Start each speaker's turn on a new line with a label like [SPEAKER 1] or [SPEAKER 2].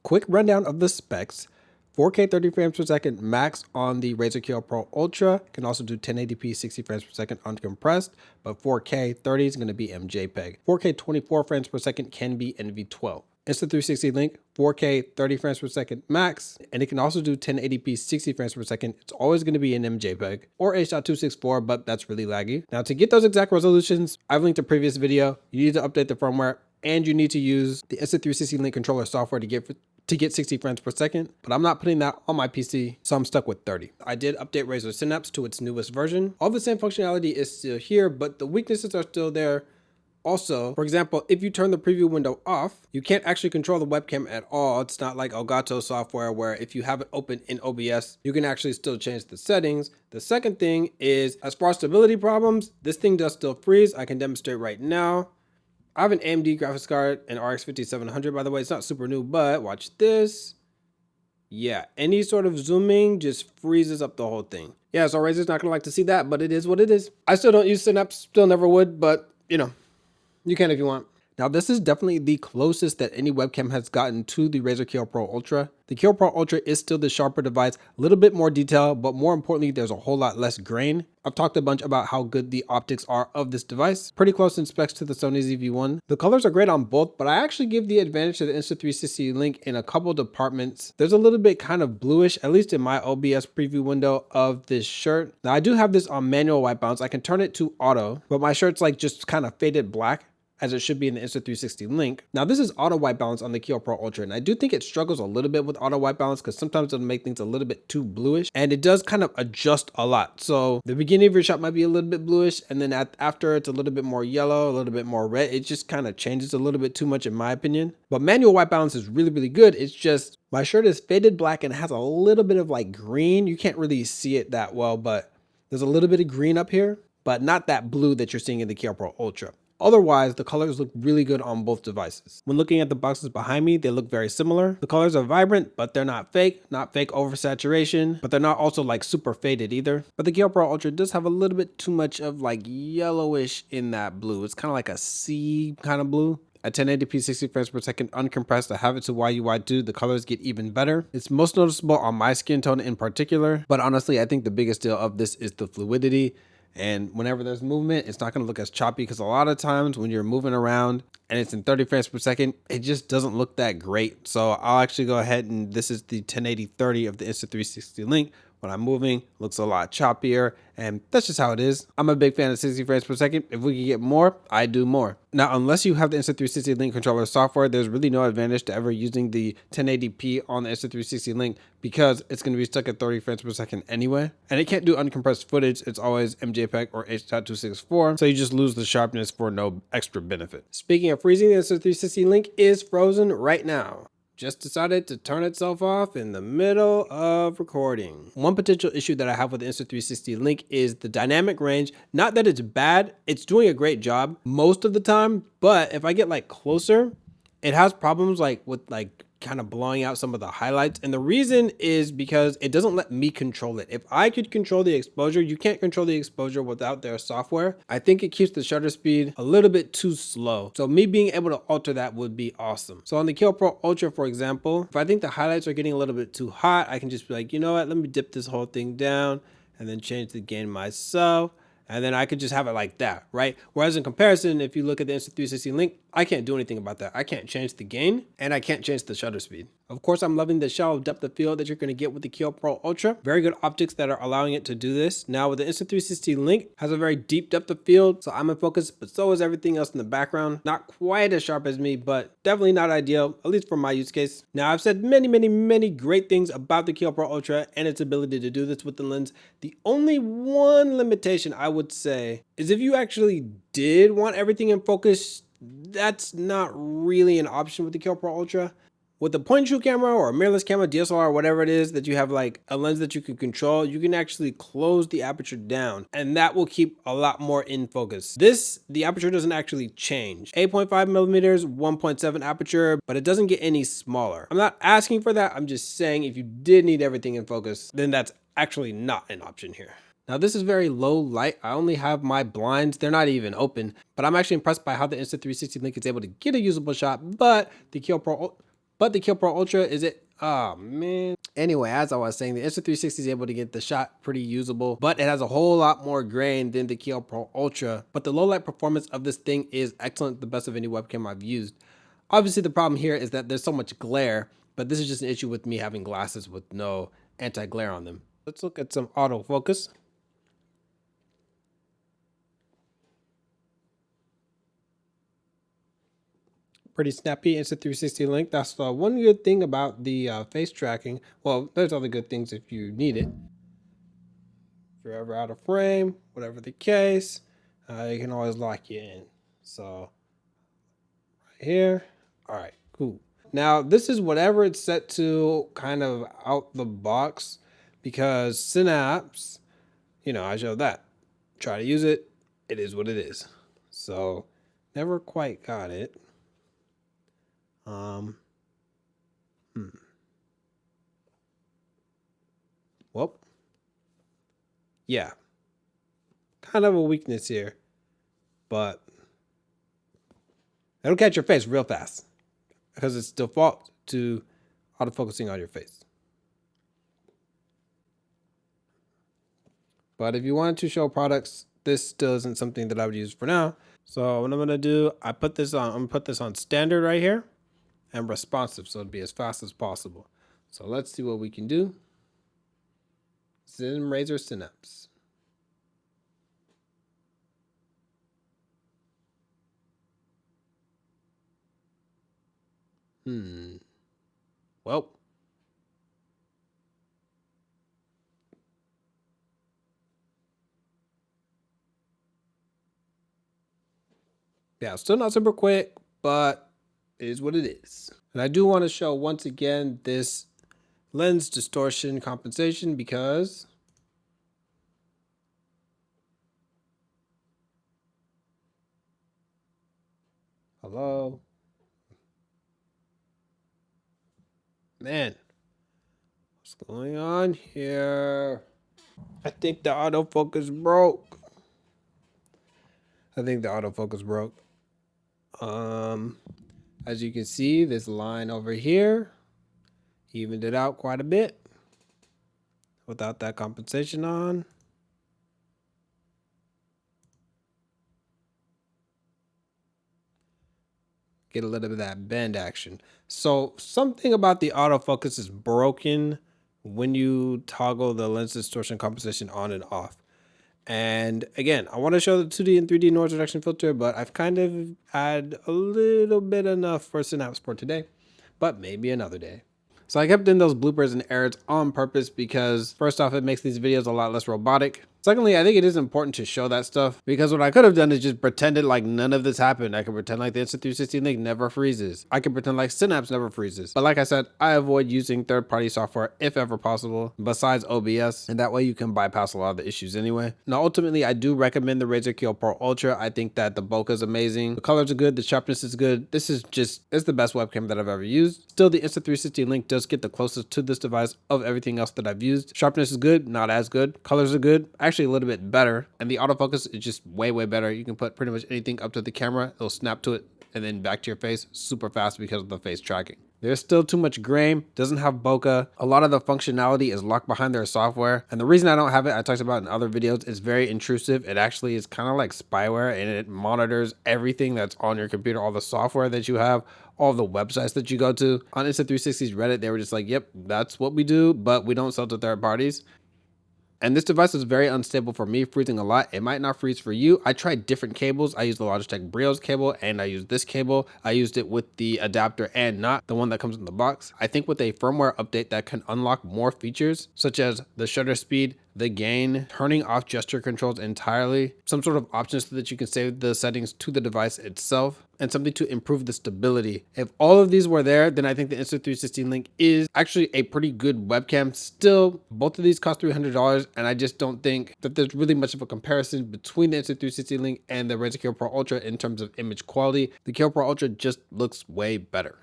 [SPEAKER 1] Quick rundown of the specs. 4K 30 frames per second max on the Razer Kiyo Pro Ultra. Can also do 1080p 60 frames per second uncompressed, but 4K 30 is going to be MJPEG. 4K 24 frames per second can be NV12. Insta360 Link, 4K 30 frames per second max, and it can also do 1080p 60 frames per second. It's always going to be in MJPEG or H.264, but that's really laggy. Now to get those exact resolutions, I've linked a previous video. You need to update the firmware and you need to use the Insta360 Link controller software to get 60 frames per second, but I'm not putting that on my PC, so I'm stuck with 30. I did update Razer Synapse to its newest version. All the same functionality is still here, but the weaknesses are still there. Also, for example, if you turn the preview window off, you can't actually control the webcam at all. It's not like Elgato software where if you have it open in OBS, you can actually still change the settings. The second thing is, as far as stability problems, this thing does still freeze. I can demonstrate right now. I have an AMD graphics card, an RX 5700, by the way. It's not super new, but watch this. Yeah, any sort of zooming just freezes up the whole thing. Yeah, so Razer's not gonna like to see that, but it is what it is. I still don't use Synapse, still never would, but you know, you can if you want. Now this is definitely the closest that any webcam has gotten to the Razer Kiyo Pro Ultra. The Kiyo Pro Ultra is still the sharper device, a little bit more detail, but more importantly, there's a whole lot less grain. I've talked a bunch about how good the optics are of this device. Pretty close in specs to the Sony ZV-1. The colors are great on both, but I actually give the advantage to the Insta360 Link in a couple departments. There's a little bit kind of bluish, at least in my OBS preview window of this shirt. Now I do have this on manual white balance. I can turn it to auto, but my shirt's like just kind of faded black, as it should be in the Insta360 Link. Now this is auto white balance on the Kiyo Pro Ultra, and I do think it struggles a little bit with auto white balance because sometimes it'll make things a little bit too bluish, and it does kind of adjust a lot. So the beginning of your shot might be a little bit bluish, and then after it's a little bit more yellow, a little bit more red. It just kind of changes a little bit too much in my opinion. But manual white balance is really, really good. It's just my shirt is faded black and has a little bit of like green. You can't really see it that well, but there's a little bit of green up here, but not that blue that you're seeing in the Kiyo Pro Ultra. Otherwise, the colors look really good on both devices. When looking at the boxes behind me, they look very similar. The colors are vibrant, but they're not fake oversaturation, but they're not also like super faded either. But the Kiyo Pro Ultra does have a little bit too much of like yellowish in that blue. It's kind of like a sea kind of blue. At 1080p 60 frames per second uncompressed, I have it to YUI2, the colors get even better. It's most noticeable on my skin tone in particular, but honestly, I think the biggest deal of this is the fluidity. And whenever there's movement, it's not going to look as choppy because a lot of times when you're moving around and it's in 30 frames per second, it just doesn't look that great. So I'll actually go ahead and this is the 1080-30 of the Insta360 Link. When I'm moving, it looks a lot choppier, and that's just how it is. I'm a big fan of 60 frames per second. If we can get more, I do more. Now, unless you have the Insta360 Link controller software, there's really no advantage to ever using the 1080p on the Insta360 Link because it's going to be stuck at 30 frames per second anyway. And it can't do uncompressed footage. It's always MJPEG or H.264. So you just lose the sharpness for no extra benefit. Speaking of freezing, the Insta360 Link is frozen right now. Just decided to turn itself off in the middle of recording. One potential issue that I have with the Insta360 Link is the dynamic range. Not that it's bad, it's doing a great job most of the time, but if I get like closer, it has problems like with like kind of blowing out some of the highlights. And the reason is because it doesn't let me control it. If I could control the exposure, you can't control the exposure without their software. I think it keeps the shutter speed a little bit too slow. So me being able to alter that would be awesome. So on the Kiyo Pro Ultra, for example, if I think the highlights are getting a little bit too hot, I can just be like, you know what, let me dip this whole thing down and then change the gain myself. And then I could just have it like that, right? Whereas in comparison, if you look at the Insta360 Link, I can't do anything about that. I can't change the gain and I can't change the shutter speed. Of course, I'm loving the shallow depth of field that you're going to get with the Kiyo Pro Ultra. Very good optics that are allowing it to do this. Now with the Insta360 Link, has a very deep depth of field, so I'm in focus, but so is everything else in the background. Not quite as sharp as me, but definitely not ideal, at least for my use case. Now I've said many great things about the Kiyo Pro Ultra and its ability to do this with the lens. The only one limitation I would say is if you actually did want everything in focus, that's not really an option with the Kiyo Pro Ultra. With a point and shoot camera or a mirrorless camera, DSLR, whatever it is that you have like a lens that you can control, you can actually close the aperture down and that will keep a lot more in focus. The aperture doesn't actually change. 8.5 millimeters, 1.7 aperture, but it doesn't get any smaller. I'm not asking for that. I'm just saying if you did need everything in focus, then that's actually not an option here. Now this is very low light. I only have my blinds. They're not even open, but I'm actually impressed by how the Insta360 Link is able to get a usable shot, but the Kiyo Pro But the Kiyo Pro Ultra, is it? Oh man. Anyway, as I was saying, the Insta360 is able to get the shot pretty usable, but it has a whole lot more grain than the Kiyo Pro Ultra. But the low light performance of this thing is excellent, the best of any webcam I've used. Obviously, the problem here is that there's so much glare, but this is just an issue with me having glasses with no anti-glare on them. Let's look at some autofocus. Pretty snappy Insta360 Link. That's the one good thing about the face tracking. Well, there's other good things if you need it. If you're ever out of frame, whatever the case, you can always lock you in. So right here. All right, cool. Now this is whatever it's set to kind of out the box, because Synapse, you know, I showed that. Try to use it. It is what it is. So never quite got it. Well, yeah, kind of a weakness here, but it'll catch your face real fast because it's default to autofocusing on your face. But if you wanted to show products, this still isn't something that I would use for now. So what I'm gonna do, I'm gonna put this on standard right here and responsive, so it'll be as fast as possible. So let's see what we can do. Razer Synapse. Well, yeah, still not super quick, but it is what it is. And I do want to show once again this lens distortion compensation, because hello, man, what's going on here? I think the autofocus broke. As you can see, this line over here evened it out quite a bit without that compensation on. Get a little bit of that bend action. So something about the autofocus is broken when you toggle the lens distortion compensation on and off. And again, I want to show the 2D and 3D noise reduction filter, but I've kind of had a little bit enough for Synapse for today, but maybe another day. So I kept in those bloopers and errors on purpose because first off, it makes these videos a lot less robotic. Secondly, I think it is important to show that stuff, because what I could have done is just pretended like none of this happened. I could pretend like the Insta360 Link never freezes. I could pretend like Synapse never freezes. But like I said, I avoid using third-party software if ever possible, besides OBS, and that way you can bypass a lot of the issues anyway. Now, ultimately, I do recommend the Razer Kiyo Pro Ultra. I think that the bokeh is amazing. The colors are good. The sharpness is good. It's the best webcam that I've ever used. Still, the Insta360 Link does get the closest to this device of everything else that I've used. Sharpness is good, not as good. Colors are good, actually a little bit better. And the autofocus is just way, way better. You can put pretty much anything up to the camera. It'll snap to it and then back to your face super fast because of the face tracking. There's still too much grain, doesn't have bokeh. A lot of the functionality is locked behind their software. And the reason I don't have it, I talked about in other videos, it's very intrusive. It actually is kind of like spyware, and it monitors everything that's on your computer, all the software that you have, all the websites that you go to. On Insta360's Reddit, they were just like, yep, that's what we do, but we don't sell to third parties. And this device is very unstable for me, freezing a lot. It might not freeze for you. I tried different cables. I used the Logitech Brios cable, and I used this cable. I used it with the adapter and not the one that comes in the box. I think with a firmware update that can unlock more features, such as the shutter speed, the gain, turning off gesture controls entirely, some sort of options so that you can save the settings to the device itself, and something to improve the stability. If all of these were there, then I think the Insta360 Link is actually a pretty good webcam. Still, both of these cost $300, and I just don't think that there's really much of a comparison between the Insta360 Link and the Razer Kiyo Pro Ultra in terms of image quality. The Kiyo Pro Ultra just looks way better.